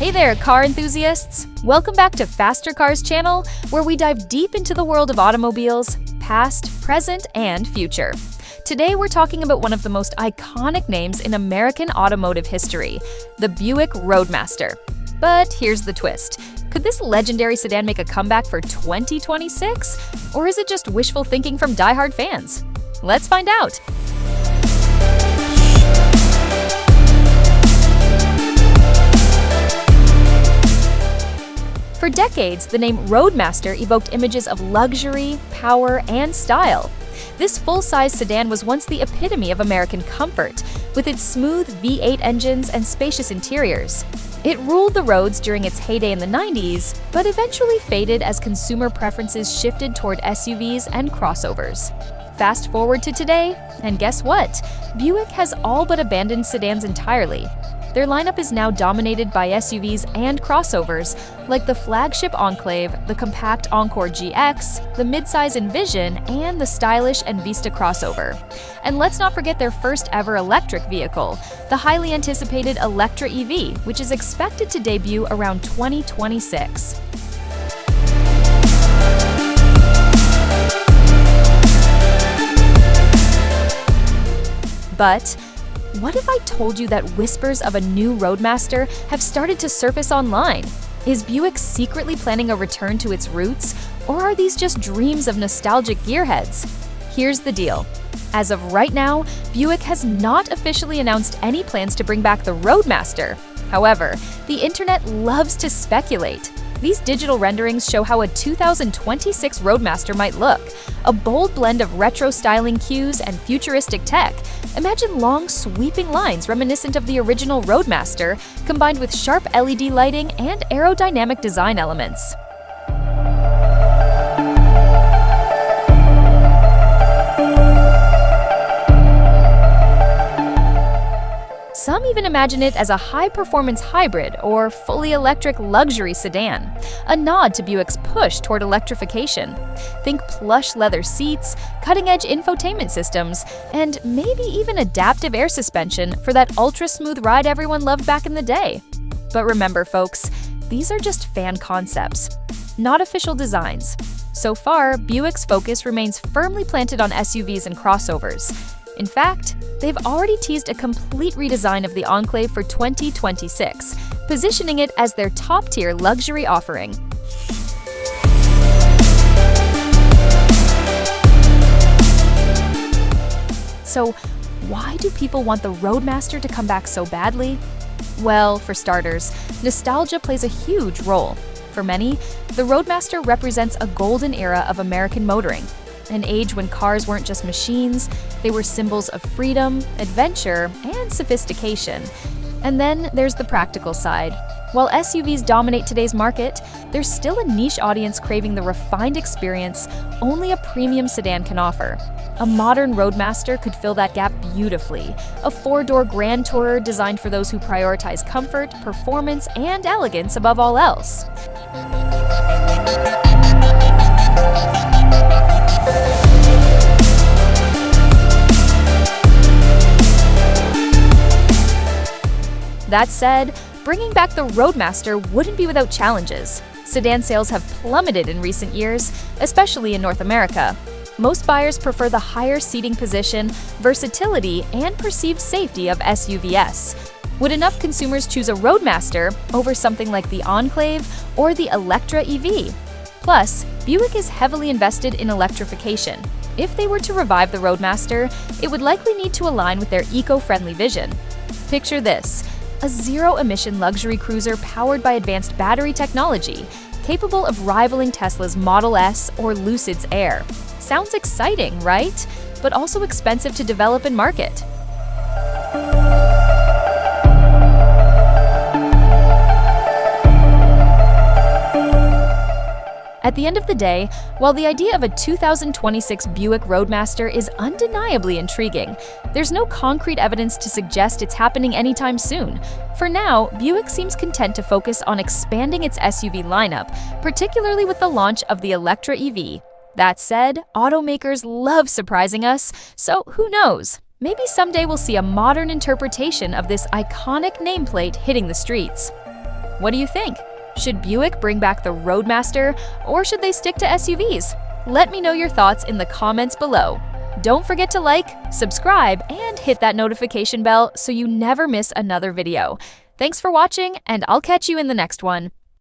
Hey there, car enthusiasts! Welcome back to Faster Cars channel, where we dive deep into the world of automobiles, past, present, and future. Today we're talking about one of the most iconic names in American automotive history, the Buick Roadmaster. But here's the twist. Could this legendary sedan make a comeback for 2026? Or is it just wishful thinking from diehard fans? Let's find out! For decades, the name Roadmaster evoked images of luxury, power, and style. This full-size sedan was once the epitome of American comfort, with its smooth V8 engines and spacious interiors. It ruled the roads during its heyday in the 90s, but eventually faded as consumer preferences shifted toward SUVs and crossovers. Fast forward to today, and guess what? Buick has all but abandoned sedans entirely. Their lineup is now dominated by SUVs and crossovers, like the flagship Enclave, the compact Encore GX, the midsize Envision, and the stylish Envista crossover. And let's not forget their first ever electric vehicle, the highly anticipated Electra EV, which is expected to debut around 2026. But what if I told you that whispers of a new Roadmaster have started to surface online? Is Buick secretly planning a return to its roots, or are these just dreams of nostalgic gearheads? Here's the deal. As of right now, Buick has not officially announced any plans to bring back the Roadmaster. However, the internet loves to speculate. These digital renderings show how a 2026 Roadmaster might look, a bold blend of retro styling cues and futuristic tech. Imagine long, sweeping lines reminiscent of the original Roadmaster, combined with sharp LED lighting and aerodynamic design elements. Some even imagine it as a high-performance hybrid or fully electric luxury sedan, a nod to Buick's push toward electrification. Think plush leather seats, cutting-edge infotainment systems, and maybe even adaptive air suspension for that ultra-smooth ride everyone loved back in the day. But remember, folks, these are just fan concepts, not official designs. So far, Buick's focus remains firmly planted on SUVs and crossovers. In fact, they've already teased a complete redesign of the Enclave for 2026, positioning it as their top-tier luxury offering. So, why do people want the Roadmaster to come back so badly? Well, for starters, nostalgia plays a huge role. For many, the Roadmaster represents a golden era of American motoring. An age when cars weren't just machines, they were symbols of freedom, adventure, and sophistication. And then there's the practical side. While SUVs dominate today's market, there's still a niche audience craving the refined experience only a premium sedan can offer. A modern Roadmaster could fill that gap beautifully, a four-door Grand Tourer designed for those who prioritize comfort, performance, and elegance above all else. That said, bringing back the Roadmaster wouldn't be without challenges. Sedan sales have plummeted in recent years, especially in North America. Most buyers prefer the higher seating position, versatility, and perceived safety of SUVs. Would enough consumers choose a Roadmaster over something like the Enclave or the Electra EV? Plus, Buick is heavily invested in electrification. If they were to revive the Roadmaster, it would likely need to align with their eco-friendly vision. Picture this: a zero-emission luxury cruiser powered by advanced battery technology, capable of rivaling Tesla's Model S or Lucid's Air. Sounds exciting, right? But also expensive to develop and market. At the end of the day, while the idea of a 2026 Buick Roadmaster is undeniably intriguing, there's no concrete evidence to suggest it's happening anytime soon. For now, Buick seems content to focus on expanding its SUV lineup, particularly with the launch of the Electra EV. That said, automakers love surprising us, so who knows? Maybe someday we'll see a modern interpretation of this iconic nameplate hitting the streets. What do you think? Should Buick bring back the Roadmaster, or should they stick to SUVs? Let me know your thoughts in the comments below. Don't forget to like, subscribe, and hit that notification bell so you never miss another video. Thanks for watching, and I'll catch you in the next one.